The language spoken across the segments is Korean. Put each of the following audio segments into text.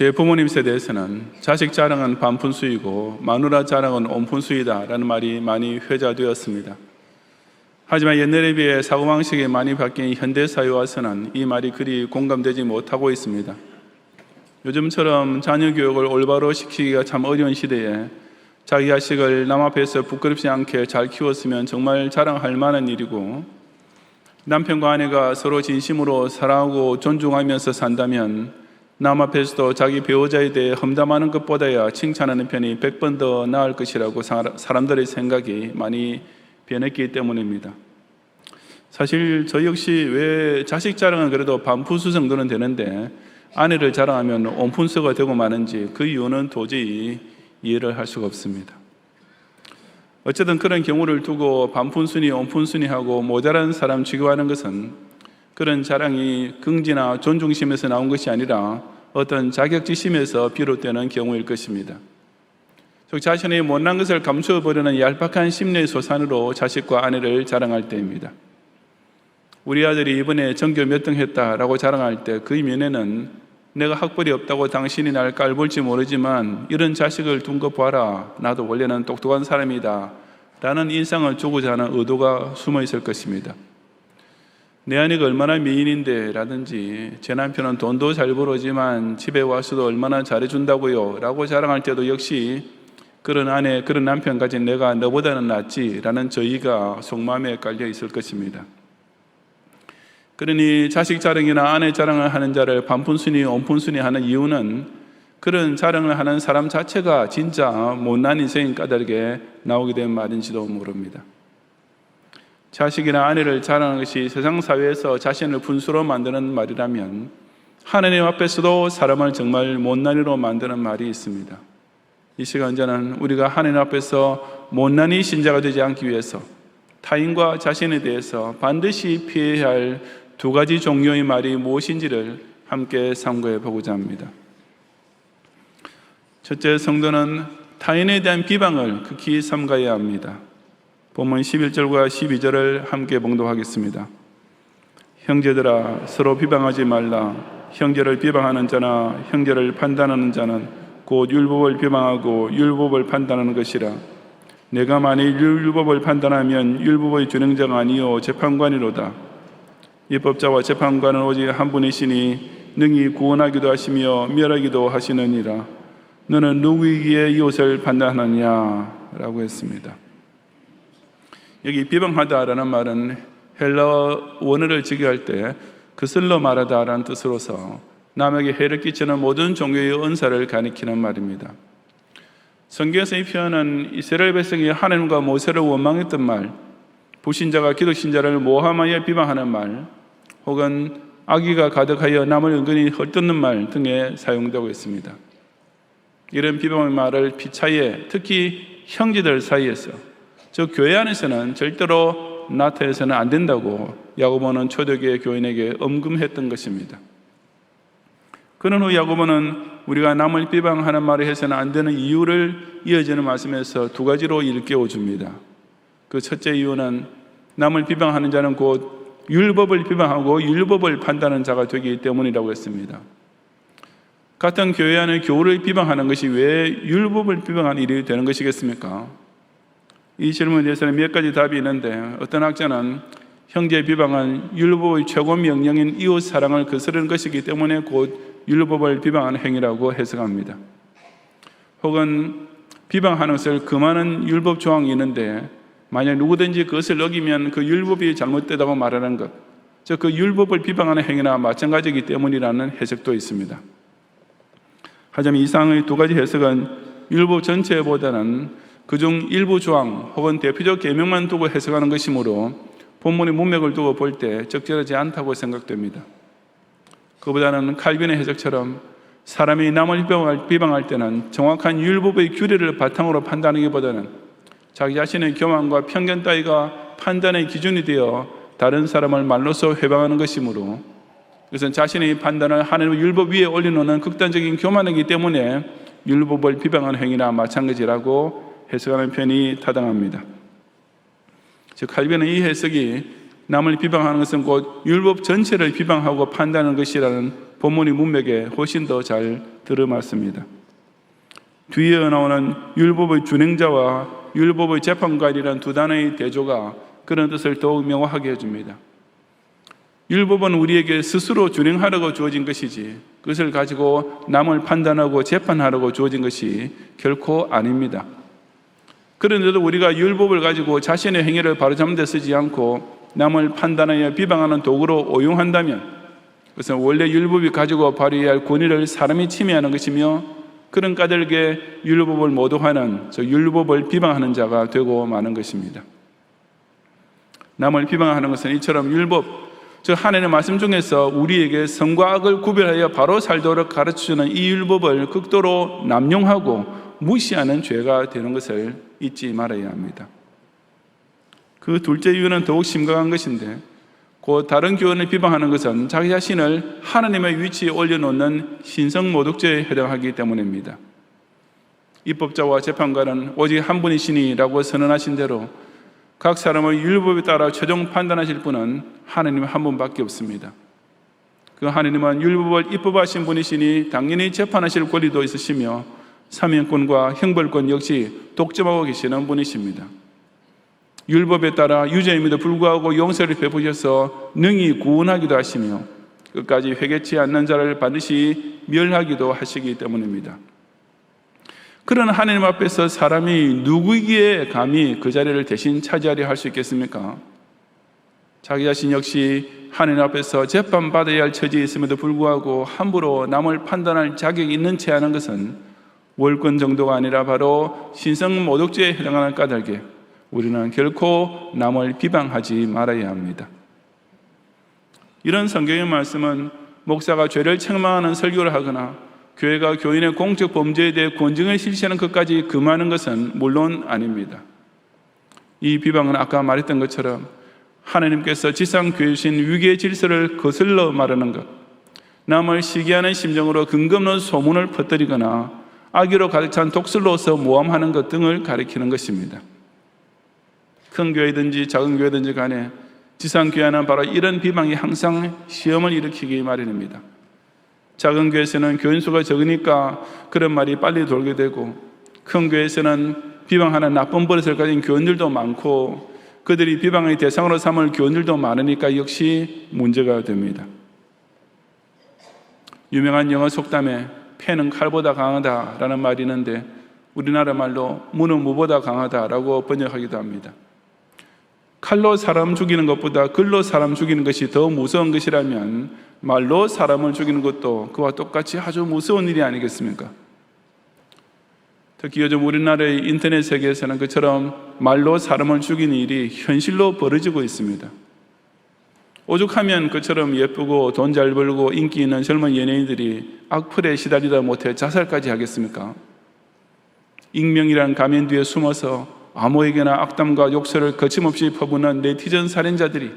제 부모님 세대에서는 자식 자랑은 반푼수이고 마누라 자랑은 온푼수이다 라는 말이 많이 회자되었습니다. 하지만 옛날에 비해 사고방식이 많이 바뀐 현대사회에 와서는 이 말이 그리 공감되지 못하고 있습니다. 요즘처럼 자녀 교육을 올바로 시키기가 참 어려운 시대에 자기 자식을 남 앞에서 부끄럽지 않게 잘 키웠으면 정말 자랑할 만한 일이고, 남편과 아내가 서로 진심으로 사랑하고 존중하면서 산다면 남 앞에서도 자기 배우자에 대해 험담하는 것보다야 칭찬하는 편이 100번 더 나을 것이라고 사람들의 생각이 많이 변했기 때문입니다. 사실 저 역시 왜 자식 자랑은 그래도 반푼수 정도는 되는데 아내를 자랑하면 온푼수가 되고 마는지 그 이유는 도저히 이해를 할 수가 없습니다. 어쨌든 그런 경우를 두고 반푼수니 온푼수니 하고 모자란 사람 취급하는 것은 그런 자랑이 긍지나 존중심에서 나온 것이 아니라 어떤 자격지심에서 비롯되는 경우일 것입니다. 즉 자신의 못난 것을 감추어버리는 얄팍한 심리의 소산으로 자식과 아내를 자랑할 때입니다. 우리 아들이 이번에 전교 몇 등 했다라고 자랑할 때 그 이면에는 내가 학벌이 없다고 당신이 날 깔볼지 모르지만 이런 자식을 둔 거 봐라, 나도 원래는 똑똑한 사람이다 라는 인상을 주고자 하는 의도가 숨어 있을 것입니다. 내 아내가 얼마나 미인인데 라든지 제 남편은 돈도 잘 벌어지만 집에 와서도 얼마나 잘해준다고요 라고 자랑할 때도 역시 그런 아내, 그런 남편 가진 내가 너보다는 낫지 라는 저희가 속마음에 깔려 있을 것입니다. 그러니 자식 자랑이나 아내 자랑을 하는 자를 반푼순이 온푼순이 하는 이유는 그런 자랑을 하는 사람 자체가 진짜 못난 인생인 까닭에 나오게 된 말인지도 모릅니다. 자식이나 아내를 자랑하는 것이 세상 사회에서 자신을 분수로 만드는 말이라면 하나님 앞에서도 사람을 정말 못난이로 만드는 말이 있습니다. 이 시간 저는 우리가 하나님 앞에서 못난이 신자가 되지 않기 위해서 타인과 자신에 대해서 반드시 피해야 할 두 가지 종류의 말이 무엇인지를 함께 상고해 보고자 합니다. 첫째, 성도는 타인에 대한 비방을 극히 삼가해야 합니다. 본문 11절과 12절을 함께 봉독하겠습니다. 형제들아, 서로 비방하지 말라. 형제를 비방하는 자나 형제를 판단하는 자는 곧 율법을 비방하고 율법을 판단하는 것이라. 내가 만일 율법을 판단하면 율법의 준행자가 아니요 재판관이로다. 입법자와 재판관은 오직 한 분이시니 능히 구원하기도 하시며 멸하기도 하시느니라. 너는 누구이기에 이웃을 판단하느냐? 라고 했습니다. 여기 비방하다라는 말은 헬라어 원어를 직역할 때 그슬러 말하다라는 뜻으로서 남에게 해를 끼치는 모든 종교의 은사를 가리키는 말입니다. 성경에서 이 표현은 이스라엘 백성이 하나님과 모세를 원망했던 말, 불신자가 기독신자를 모함하여 비방하는 말, 혹은 악의가 가득하여 남을 은근히 헐뜯는 말 등에 사용되고 있습니다. 이런 비방의 말을 피차에 특히 형제들 사이에서, 즉 교회 안에서는 절대로 나타내서는 안 된다고 야고보는 초대교회 교인에게 엄금했던 것입니다. 그런 후 야고보는 우리가 남을 비방하는 말을 해서는 안 되는 이유를 이어지는 말씀에서 두 가지로 일깨워 줍니다. 그 첫째 이유는 남을 비방하는 자는 곧 율법을 비방하고 율법을 판단하는 자가 되기 때문이라고 했습니다. 같은 교회 안에 교우를 비방하는 것이 왜 율법을 비방하는 일이 되는 것이겠습니까? 이 질문에 대해서는 몇 가지 답이 있는데, 어떤 학자는 형제의 비방은 율법의 최고 명령인 이웃 사랑을 거스르는 것이기 때문에 곧 율법을 비방하는 행위라고 해석합니다. 혹은 비방하는 것을 금하는 율법 조항이 있는데 만약 누구든지 그것을 어기면 그 율법이 잘못되다고 말하는 것, 즉 그 율법을 비방하는 행위나 마찬가지이기 때문이라는 해석도 있습니다. 하지만 이상의 두 가지 해석은 율법 전체보다는 그중 일부 조항 혹은 대표적 계명만 두고 해석하는 것이므로 본문의 문맥을 두고 볼 때 적절하지 않다고 생각됩니다. 그보다는 칼빈의 해석처럼 사람이 남을 비방할 때는 정확한 율법의 규례를 바탕으로 판단하기보다는 자기 자신의 교만과 편견 따위가 판단의 기준이 되어 다른 사람을 말로써 회방하는 것이므로, 그것은 자신의 판단을 하나님의 율법 위에 올려놓는 극단적인 교만이기 때문에 율법을 비방하는 행위나 마찬가지라고 해석하는 편이 타당합니다. 즉 칼빈은 이 해석이 남을 비방하는 것은 곧 율법 전체를 비방하고 판단하는 것이라는 본문의 문맥에 훨씬 더 잘 들어맞습니다. 뒤에 나오는 율법의 준행자와 율법의 재판관이라는 두 단어의 대조가 그런 뜻을 더욱 명확하게 해줍니다. 율법은 우리에게 스스로 준행하라고 주어진 것이지 그것을 가지고 남을 판단하고 재판하라고 주어진 것이 결코 아닙니다. 그런데도 우리가 율법을 가지고 자신의 행위를 바로잡는 데 쓰지 않고 남을 판단하여 비방하는 도구로 오용한다면 그것은 원래 율법이 가지고 발휘해야 할 권위를 사람이 침해하는 것이며 그런 까닭에 율법을 모독하는 율법을 비방하는 자가 되고 마는 것입니다. 남을 비방하는 것은 이처럼 율법, 하나님의 말씀 중에서 우리에게 선과 악을 구별하여 바로 살도록 가르쳐주는 이 율법을 극도로 남용하고 무시하는 죄가 되는 것을 잊지 말아야 합니다. 그 둘째 이유는 더욱 심각한 것인데 곧 다른 교훈을 비방하는 것은 자기 자신을 하나님의 위치에 올려놓는 신성모독죄에 해당하기 때문입니다. 입법자와 재판관은 오직 한 분이시니라고 선언하신 대로 각 사람의 율법에 따라 최종 판단하실 분은 하나님 한 분밖에 없습니다. 그 하나님은 율법을 입법하신 분이시니 당연히 재판하실 권리도 있으시며 사면권과 형벌권 역시 독점하고 계시는 분이십니다. 율법에 따라 유죄임에도 불구하고 용서를 베푸셔서 능히 구원하기도 하시며 끝까지 회개치 않는 자를 반드시 멸하기도 하시기 때문입니다. 그런 하나님 앞에서 사람이 누구이기에 감히 그 자리를 대신 차지하려 할 수 있겠습니까? 자기 자신 역시 하나님 앞에서 재판받아야 할 처지에 있음에도 불구하고 함부로 남을 판단할 자격이 있는 채 하는 것은 월권 정도가 아니라 바로 신성모독죄에 해당하는 까닭에 우리는 결코 남을 비방하지 말아야 합니다. 이런 성경의 말씀은 목사가 죄를 책망하는 설교를 하거나 교회가 교인의 공적 범죄에 대해 권징을 실시하는 것까지 금하는 것은 물론 아닙니다. 이 비방은 아까 말했던 것처럼 하나님께서 지상교회에 주신 위계의 질서를 거슬러 말하는 것, 남을 시기하는 심정으로 근거 없는 소문을 퍼뜨리거나 악의로 가득 찬 독설로서 모함하는 것 등을 가리키는 것입니다. 큰 교회든지 작은 교회든지 간에 지상교회는 바로 이런 비방이 항상 시험을 일으키기 마련입니다. 작은 교회에서는 교인 수가 적으니까 그런 말이 빨리 돌게 되고 큰 교회에서는 비방하는 나쁜 버릇을 가진 교인들도 많고 그들이 비방의 대상으로 삼을 교인들도 많으니까 역시 문제가 됩니다. 유명한 영어 속담에 패는 칼보다 강하다라는 말이 있는데 우리나라 말로 무는 무보다 강하다라고 번역하기도 합니다. 칼로 사람 죽이는 것보다 글로 사람 죽이는 것이 더 무서운 것이라면 말로 사람을 죽이는 것도 그와 똑같이 아주 무서운 일이 아니겠습니까? 특히 요즘 우리나라의 인터넷 세계에서는 그처럼 말로 사람을 죽이는 일이 현실로 벌어지고 있습니다. 오죽하면 그처럼 예쁘고 돈 잘 벌고 인기 있는 젊은 연예인들이 악플에 시달리다 못해 자살까지 하겠습니까? 익명이란 가면 뒤에 숨어서 아무에게나 악담과 욕설을 거침없이 퍼부는 네티즌 살인자들이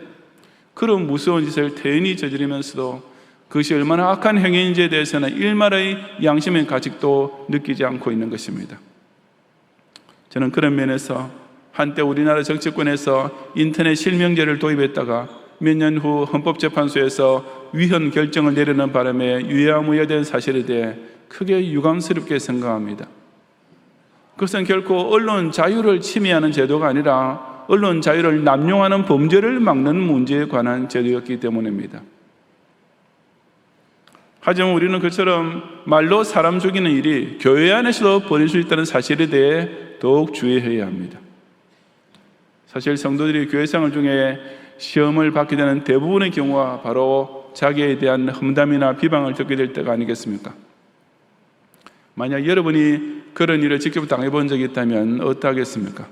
그런 무서운 짓을 태연히 저지르면서도 그것이 얼마나 악한 행위인지에 대해서는 일말의 양심의 가책도 느끼지 않고 있는 것입니다. 저는 그런 면에서 한때 우리나라 정치권에서 인터넷 실명제를 도입했다가 몇 년 후 헌법재판소에서 위헌 결정을 내리는 바람에 유야무야된 사실에 대해 크게 유감스럽게 생각합니다. 그것은 결코 언론 자유를 침해하는 제도가 아니라 언론 자유를 남용하는 범죄를 막는 문제에 관한 제도였기 때문입니다. 하지만 우리는 그처럼 말로 사람 죽이는 일이 교회 안에서도 벌일 수 있다는 사실에 대해 더욱 주의해야 합니다. 사실 성도들이 교회생활 중에 시험을 받게 되는 대부분의 경우가 바로 자기에 대한 험담이나 비방을 듣게 될 때가 아니겠습니까? 만약 여러분이 그런 일을 직접 당해본 적이 있다면 어떠하겠습니까?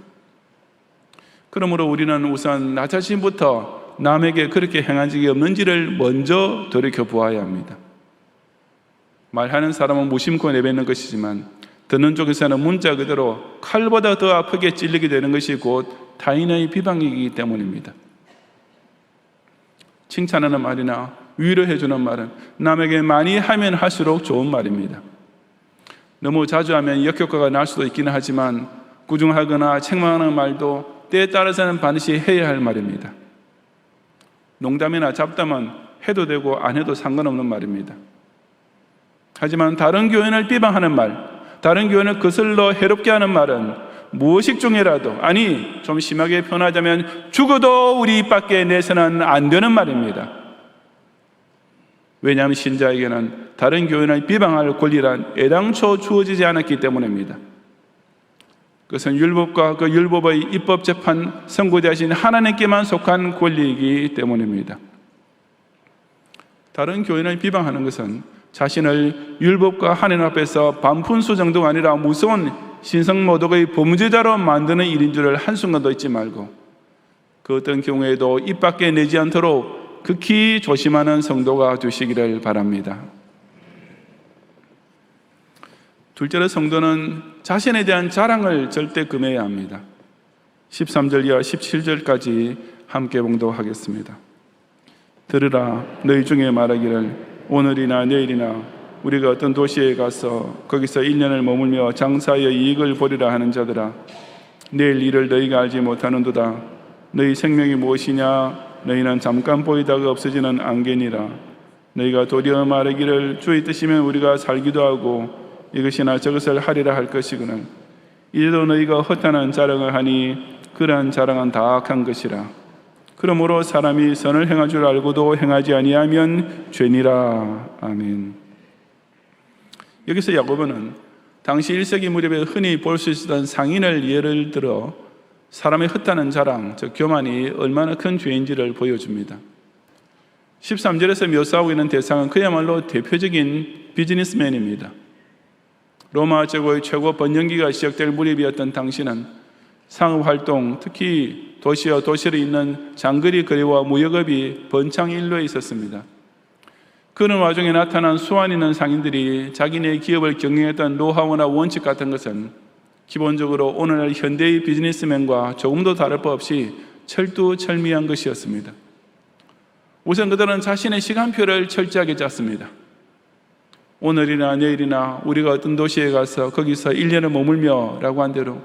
그러므로 우리는 우선 나 자신부터 남에게 그렇게 행한 적이 없는지를 먼저 돌이켜보아야 합니다. 말하는 사람은 무심코 내뱉는 것이지만 듣는 쪽에서는 문자 그대로 칼보다 더 아프게 찔리게 되는 것이 곧 타인의 비방이기 때문입니다. 칭찬하는 말이나 위로해주는 말은 남에게 많이 하면 할수록 좋은 말입니다. 너무 자주 하면 역효과가 날 수도 있기는 하지만 꾸중하거나 책망하는 말도 때에 따라서는 반드시 해야 할 말입니다. 농담이나 잡담은 해도 되고 안 해도 상관없는 말입니다. 하지만 다른 교인을 비방하는 말, 다른 교인을 거슬러 해롭게 하는 말은 무의식 중이라도, 아니 좀 심하게 표현하자면 죽어도 우리 입 밖에 내서는 안 되는 말입니다. 왜냐하면 신자에게는 다른 교인을 비방할 권리란 애당초 주어지지 않았기 때문입니다. 그것은 율법과 그 율법의 입법재판 선고자이신 하나님께만 속한 권리이기 때문입니다. 다른 교인을 비방하는 것은 자신을 율법과 하나님 앞에서 반푼수 정도가 아니라 무서운 신성모독의 범죄자로 만드는 일인 줄을 한순간도 잊지 말고, 그 어떤 경우에도 입 밖에 내지 않도록 극히 조심하는 성도가 되시기를 바랍니다. 둘째로, 성도는 자신에 대한 자랑을 절대 금해야 합니다. 13절 이하 17절까지 함께 봉독하겠습니다. 들으라, 너희 중에 말하기를 오늘이나 내일이나 우리가 어떤 도시에 가서 거기서 1년을 머물며 장사하여 이익을 보리라 하는 자들아, 내일 일을 너희가 알지 못하는도다. 너희 생명이 무엇이냐? 너희는 잠깐 보이다가 없어지는 안개니라. 너희가 도리어 말하기를 주의 뜻이면 우리가 살기도 하고 이것이나 저것을 하리라 할 것이거늘 이제도 너희가 허탄한 자랑을 하니 그러한 자랑은 다 악한 것이라. 그러므로 사람이 선을 행할 줄 알고도 행하지 아니하면 죄니라. 아멘. 여기서 야고보는 당시 1세기 무렵에 흔히 볼 수 있었던 상인을 예를 들어 사람의 허탄한 자랑, 즉 교만이 얼마나 큰 죄인지를 보여줍니다. 13절에서 묘사하고 있는 대상은 그야말로 대표적인 비즈니스맨입니다. 로마 제국의 최고 번영기가 시작될 무렵이었던 당시는 상업활동, 특히 도시와 도시를 잇는 장거리 거래와 무역업이 번창일로에 있었습니다. 그런 와중에 나타난 수완 있는 상인들이 자기네 기업을 경영했던 노하우나 원칙 같은 것은 기본적으로 오늘날 현대의 비즈니스맨과 조금도 다를 바 없이 철두철미한 것이었습니다. 우선 그들은 자신의 시간표를 철저하게 짰습니다. 오늘이나 내일이나 우리가 어떤 도시에 가서 거기서 1년을 머물며 라고 한 대로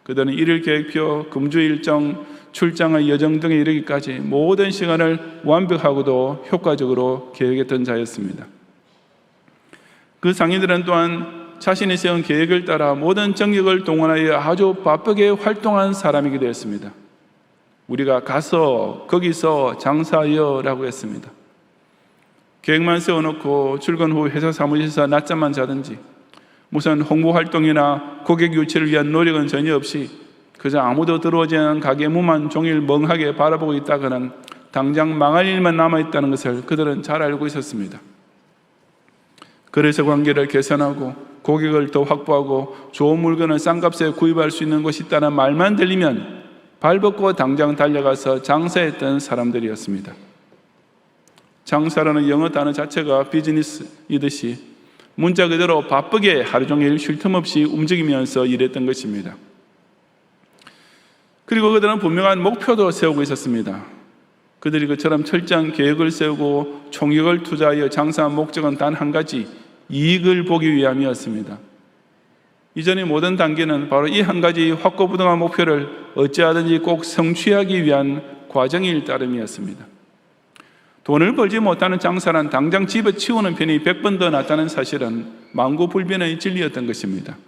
그들은 일일 계획표, 금주 일정, 출장의 여정 등에 이르기까지 모든 시간을 완벽하고도 효과적으로 계획했던 자였습니다. 그 상인들은 또한 자신이 세운 계획을 따라 모든 정력을 동원하여 아주 바쁘게 활동한 사람이기도 했습니다. 우리가 가서 거기서 장사하여 라고 했습니다. 계획만 세워놓고 출근 후 회사 사무실에서 낮잠만 자든지 무슨 홍보활동이나 고객 유치를 위한 노력은 전혀 없이 그저 아무도 들어오지 않은 가게 문만 종일 멍하게 바라보고 있다가는 당장 망할 일만 남아있다는 것을 그들은 잘 알고 있었습니다. 거래처 관계를 개선하고 고객을 더 확보하고 좋은 물건을 싼 값에 구입할 수 있는 곳이 있다는 말만 들리면 발벗고 당장 달려가서 장사했던 사람들이었습니다. 장사라는 영어 단어 자체가 비즈니스이듯이 문자 그대로 바쁘게 하루 종일 쉴 틈 없이 움직이면서 일했던 것입니다. 그리고 그들은 분명한 목표도 세우고 있었습니다. 그들이 그처럼 철저한 계획을 세우고 총력을 투자하여 장사한 목적은 단 한 가지, 이익을 보기 위함이었습니다. 이전의 모든 단계는 바로 이 한 가지 확고부동한 목표를 어찌하든지 꼭 성취하기 위한 과정일 따름이었습니다. 돈을 벌지 못하는 장사란 당장 집에 치우는 편이 100번 더 낫다는 사실은 만고불변의 진리였던 것입니다.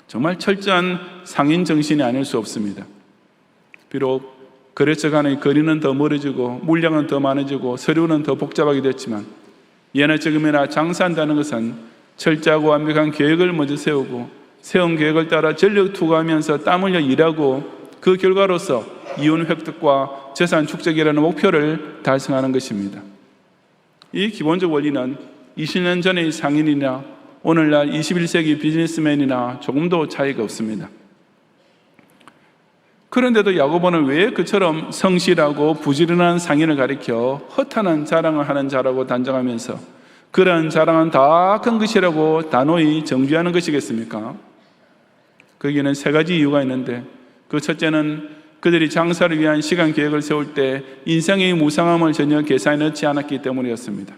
정말 철저한 상인 정신이 아닐 수 없습니다. 비록 거래처 간의 거리는 더 멀어지고 물량은 더 많아지고 서류는 더 복잡하게 됐지만 예나 지금이나 장사한다는 것은 철저하고 완벽한 계획을 먼저 세우고 세운 계획을 따라 전력 투구하면서 땀 흘려 일하고 그 결과로서 이윤 획득과 재산 축적이라는 목표를 달성하는 것입니다. 이 기본적 원리는 20년 전의 상인이나 오늘날 21세기 비즈니스맨이나 조금도 차이가 없습니다. 그런데도 야고보는 왜 그처럼 성실하고 부지런한 상인을 가리켜 허탄한 자랑을 하는 자라고 단정하면서 그런 자랑은 다 큰 것이라고 단호히 정죄하는 것이겠습니까? 거기에는 세 가지 이유가 있는데 그 첫째는 그들이 장사를 위한 시간 계획을 세울 때 인생의 무상함을 전혀 계산에 넣지 않았기 때문이었습니다.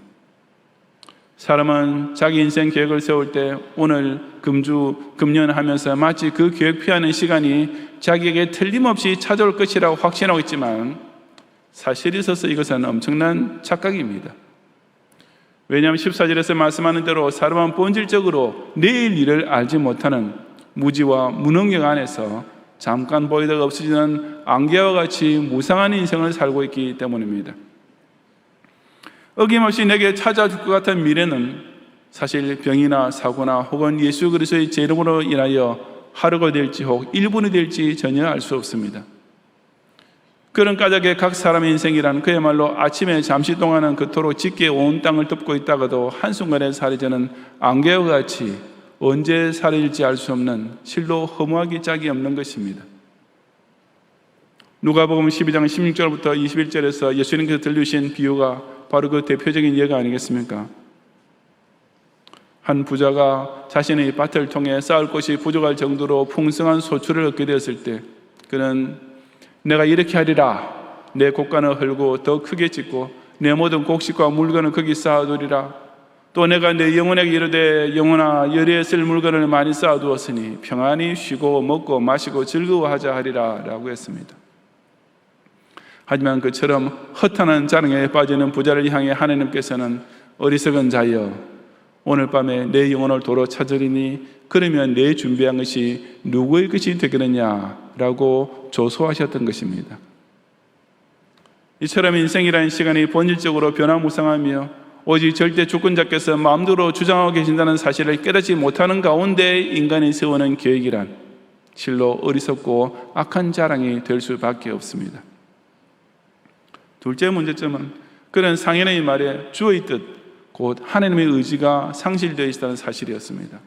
사람은 자기 인생 계획을 세울 때 오늘, 금주, 금년 하면서 마치 그 계획표하는 시간이 자기에게 틀림없이 찾아올 것이라고 확신하고 있지만 사실에 있어서 이것은 엄청난 착각입니다. 왜냐하면 14절에서 말씀하는 대로 사람은 본질적으로 내일 일을 알지 못하는 무지와 무능력 안에서 잠깐 보이다가 없어지는 안개와 같이 무상한 인생을 살고 있기 때문입니다. 어김없이 내게 찾아줄 것 같은 미래는 사실 병이나 사고나 혹은 예수 그리스도의 제 이름으로 인하여 하루가 될지 혹 1분이 될지 전혀 알 수 없습니다. 그런 까닭에 각 사람의 인생이란 그야말로 아침에 잠시 동안은 그토록 짙게 온 땅을 덮고 있다가도 한순간에 사라지는 안개와 같이 언제 사라질지 알 수 없는 실로 허무하기 짝이 없는 것입니다. 누가복음 12장 16절부터 21절에서 예수님께서 들려주신 비유가 바로 그 대표적인 예가 아니겠습니까? 한 부자가 자신의 밭을 통해 쌓을 것이 부족할 정도로 풍성한 소출을 얻게 되었을 때 그는 내가 이렇게 하리라, 내 곡간을 헐고 더 크게 짓고 내 모든 곡식과 물건을 거기 쌓아두리라. 또 내가 내 영혼에게 이르되 영혼아, 열에 쓸 물건을 많이 쌓아두었으니 평안히 쉬고 먹고 마시고 즐거워하자 하리라 라고 했습니다. 하지만 그처럼 허탄한 자랑에 빠지는 부자를 향해 하나님께서는 어리석은 자여, 오늘 밤에 내 영혼을 도로 찾으리니 그러면 내 준비한 것이 누구의 것이 되겠느냐라고 조소하셨던 것입니다. 이처럼 인생이라는 시간이 본질적으로 변화무쌍하며 오직 절대 주권자께서 마음대로 주장하고 계신다는 사실을 깨닫지 못하는 가운데 인간이 세우는 계획이란 실로 어리석고 악한 자랑이 될 수밖에 없습니다. 둘째 문제점은 그런 상인의 말에 주의 뜻, 곧 하나님의 의지가 상실되어 있다는 사실이었습니다.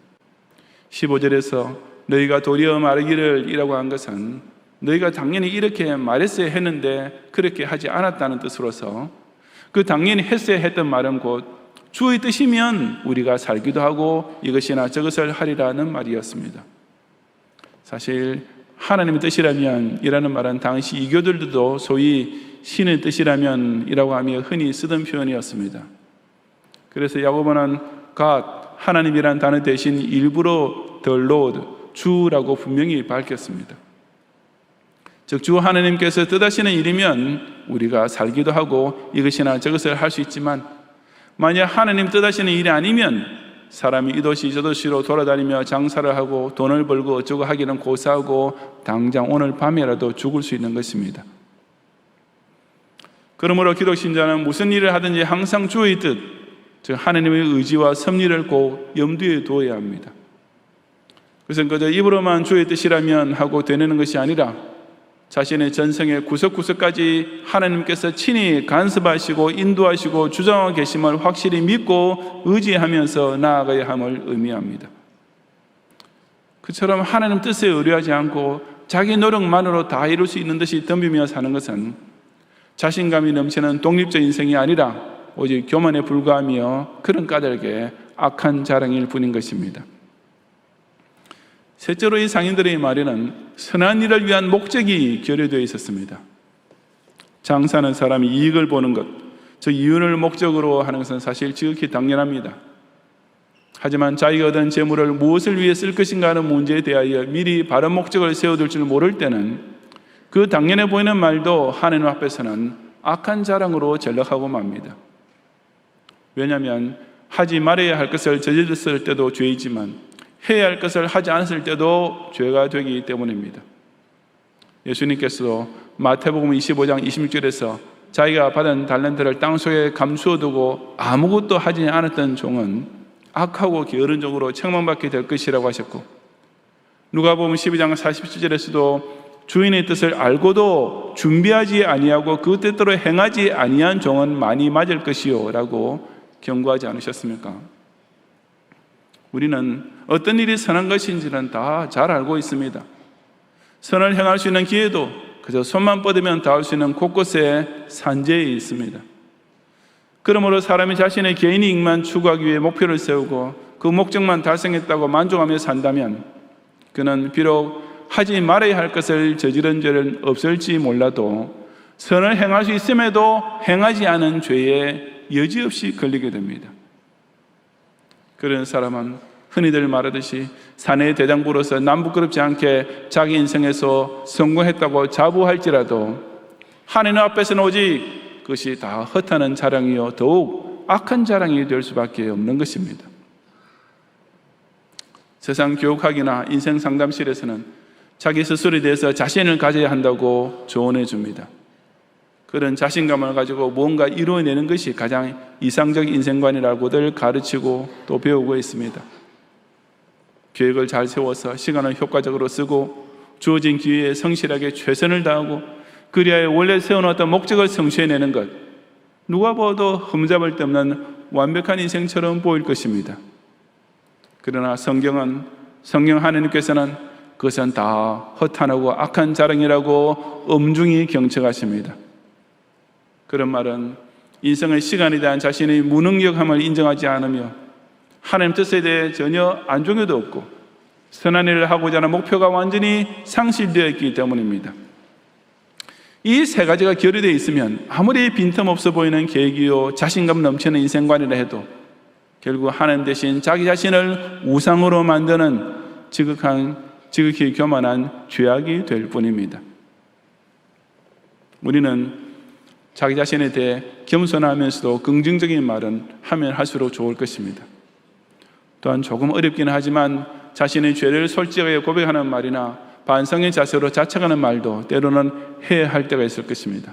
15절에서 너희가 도리어 말하기를 이라고 한 것은 너희가 당연히 이렇게 말했어야 했는데 그렇게 하지 않았다는 뜻으로서 그 당연히 했어야 했던 말은 곧 주의 뜻이면 우리가 살기도 하고 이것이나 저것을 하리라는 말이었습니다. 사실 하나님의 뜻이라면 이라는 말은 당시 이교들도 소위 신의 뜻이라면 이라고 하며 흔히 쓰던 표현이었습니다. 그래서 야고보는 God, 하나님이란 단어 대신 일부러 the Lord, 주라고 분명히 밝혔습니다. 즉 주 하나님께서 뜻하시는 일이면 우리가 살기도 하고 이것이나 저것을 할 수 있지만 만약 하나님 뜻하시는 일이 아니면 사람이 이 도시 저 도시로 돌아다니며 장사를 하고 돈을 벌고 어쩌고 하기는 고사하고 당장 오늘 밤에라도 죽을 수 있는 것입니다. 그러므로 기독신자는 무슨 일을 하든지 항상 주의 뜻, 즉 하나님의 의지와 섭리를 꼭 염두에 두어야 합니다. 그것은 그저 입으로만 주의 뜻이라면 하고 되뇌는 것이 아니라 자신의 전생의 구석구석까지 하나님께서 친히 간섭하시고 인도하시고 주장하고 계심을 확실히 믿고 의지하면서 나아가야 함을 의미합니다. 그처럼 하나님 뜻에 의뢰하지 않고 자기 노력만으로 다 이룰 수 있는 듯이 덤비며 사는 것은 자신감이 넘치는 독립적 인생이 아니라 오직 교만에 불과하며 그런 까닭에 악한 자랑일 뿐인 것입니다. 셋째로 이 상인들의 말에는 선한 일을 위한 목적이 결여되어 있었습니다. 장사하는 사람이 이익을 보는 것, 즉 이윤을 목적으로 하는 것은 사실 지극히 당연합니다. 하지만 자기가 얻은 재물을 무엇을 위해 쓸 것인가 하는 문제에 대하여 미리 바른 목적을 세워둘 줄 모를 때는 그 당연해 보이는 말도 하나님 앞에서는 악한 자랑으로 전락하고 맙니다. 왜냐하면 하지 말아야 할 것을 저질렀을 때도 죄이지만 해야 할 것을 하지 않았을 때도 죄가 되기 때문입니다. 예수님께서도 마태복음 25장 26절에서 자기가 받은 달란트를 땅속에 감추어두고 아무것도 하지 않았던 종은 악하고 게으른 종으로 책망받게 될 것이라고 하셨고, 누가복음 12장 47절에서도 주인의 뜻을 알고도 준비하지 아니하고 그 뜻대로 행하지 아니한 종은 많이 맞을 것이요 라고 경고하지 않으셨습니까? 우리는 어떤 일이 선한 것인지는 다 잘 알고 있습니다. 선을 행할 수 있는 기회도 그저 손만 뻗으면 닿을 수 있는 곳곳에 산재해 있습니다. 그러므로 사람이 자신의 개인 이익만 추구하기 위해 목표를 세우고 그 목적만 달성했다고 만족하며 산다면 그는 비록 하지 말아야 할 것을 저지른 죄는 없을지 몰라도 선을 행할 수 있음에도 행하지 않은 죄에 여지없이 걸리게 됩니다. 그런 사람은 흔히들 말하듯이 사내의 대장부로서 남부끄럽지 않게 자기 인생에서 성공했다고 자부할지라도 하나님 앞에서는 오직 그것이 다 허탄한 자랑이요 더욱 악한 자랑이 될 수밖에 없는 것입니다. 세상 교육학이나 인생 상담실에서는 자기 스스로에 대해서 자신을 가져야 한다고 조언해 줍니다. 그런 자신감을 가지고 무언가 이루어내는 것이 가장 이상적 인생관이라고들 가르치고 또 배우고 있습니다. 계획을 잘 세워서 시간을 효과적으로 쓰고 주어진 기회에 성실하게 최선을 다하고 그리하여 원래 세워놓았던 목적을 성취해내는 것, 누가 봐도 흠잡을 데 없는 완벽한 인생처럼 보일 것입니다. 그러나 성경 하나님께서는 그것은 다 허탄하고 악한 자랑이라고 엄중히 경책하십니다. 그런 말은 인생의 시간에 대한 자신의 무능력함을 인정하지 않으며 하나님 뜻에 대해 전혀 안종교도 없고 선한 일을 하고자 하는 목표가 완전히 상실되어 있기 때문입니다. 이 세 가지가 결여되어 있으면 아무리 빈틈없어 보이는 계기요 자신감 넘치는 인생관이라 해도 결국 하나님 대신 자기 자신을 우상으로 만드는 지극히 교만한 죄악이 될 뿐입니다. 우리는 자기 자신에 대해 겸손하면서도 긍정적인 말은 하면 할수록 좋을 것입니다. 또한 조금 어렵기는 하지만 자신의 죄를 솔직하게 고백하는 말이나 반성의 자세로 자책하는 말도 때로는 해야 할 때가 있을 것입니다.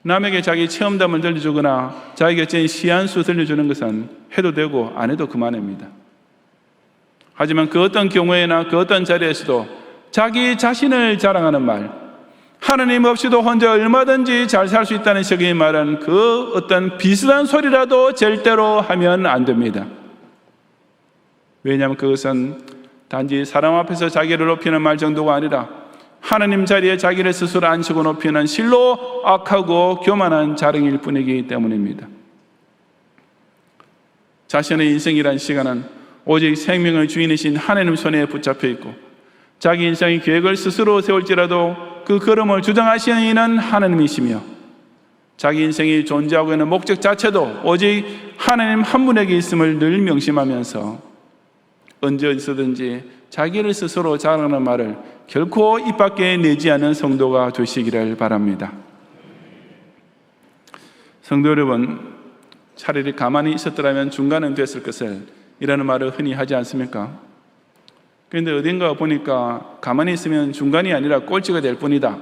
남에게 자기 체험담을 들려주거나 자기 곁에 시한수 들려주는 것은 해도 되고 안 해도 그만입니다. 하지만 그 어떤 경우에나 그 어떤 자리에서도 자기 자신을 자랑하는 말, 하나님 없이도 혼자 얼마든지 잘 살 수 있다는 식의 말은 그 어떤 비슷한 소리라도 절대로 하면 안 됩니다. 왜냐하면 그것은 단지 사람 앞에서 자기를 높이는 말 정도가 아니라 하나님 자리에 자기를 스스로 앉히고 높이는 실로 악하고 교만한 자랑일 뿐이기 때문입니다. 자신의 인생이란 시간은 오직 생명의 주인이신 하나님 손에 붙잡혀 있고 자기 인생의 계획을 스스로 세울지라도 그 걸음을 주장하시는 이는 하나님이시며 자기 인생이 존재하고 있는 목적 자체도 오직 하나님 한 분에게 있음을 늘 명심하면서 언제 어디서든지 자기를 스스로 자랑하는 말을 결코 입 밖에 내지 않는 성도가 되시기를 바랍니다. 성도 여러분, 차라리 가만히 있었더라면 중간은 됐을 것을 이라는 말을 흔히 하지 않습니까? 그런데 어딘가 보니까 가만히 있으면 중간이 아니라 꼴찌가 될 뿐이다.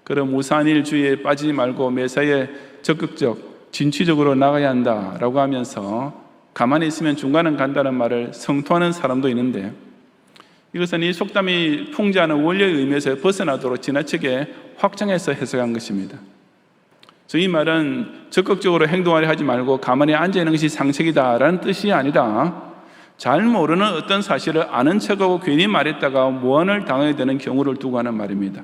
그럼 우산일주의에 빠지지 말고 매사에 적극적, 진취적으로 나가야 한다라고 하면서 가만히 있으면 중간은 간다는 말을 성토하는 사람도 있는데 이것은 이 속담이 풍자하는 원래의 의미에서 벗어나도록 지나치게 확장해서 해석한 것입니다. 이 말은 적극적으로 행동하려 하지 말고 가만히 앉아있는 것이 상책이다라는 뜻이 아니라 잘 모르는 어떤 사실을 아는 척하고 괜히 말했다가 무언을 당하게 되는 경우를 두고 하는 말입니다.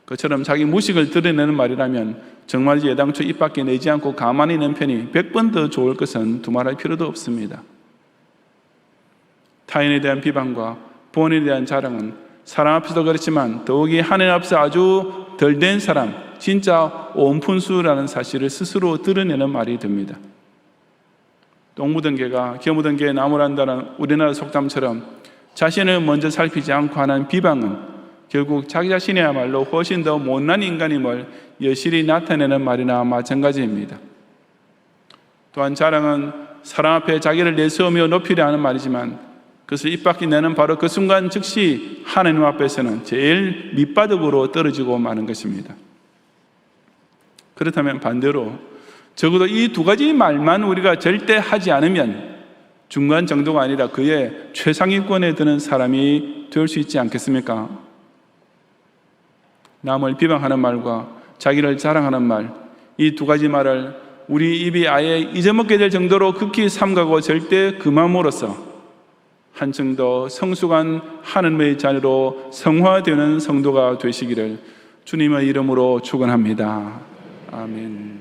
그처럼 자기 무식을 드러내는 말이라면 정말 예당초 입 밖에 내지 않고 가만히 있는 편이 100번 더 좋을 것은 두말할 필요도 없습니다. 타인에 대한 비방과 본인에 대한 자랑은 사람 앞에서도 그렇지만 더욱이 하나님 앞에서 아주 덜된 사람, 진짜 온푼수라는 사실을 스스로 드러내는 말이 됩니다. 똥 묻은 개가 겨 묻은 개에 나무란다는 우리나라 속담처럼 자신을 먼저 살피지 않고 하는 비방은 결국 자기 자신이야말로 훨씬 더 못난 인간임을 여실히 나타내는 말이나 마찬가지입니다. 또한 자랑은 사람 앞에 자기를 내세우며 높이려 하는 말이지만 그것을 입 밖에 내는 바로 그 순간 즉시 하나님 앞에서는 제일 밑바닥으로 떨어지고 마는 것입니다. 그렇다면 반대로 적어도 이 두 가지 말만 우리가 절대 하지 않으면 중간 정도가 아니라 그의 최상위권에 드는 사람이 될 수 있지 않겠습니까? 남을 비방하는 말과 자기를 자랑하는 말, 이 두 가지 말을 우리 입이 아예 잊어먹게 될 정도로 극히 삼가고 절대 그맘으로써 한층 더 성숙한 하나님의 자녀로 성화되는 성도가 되시기를 주님의 이름으로 축원합니다. 아멘.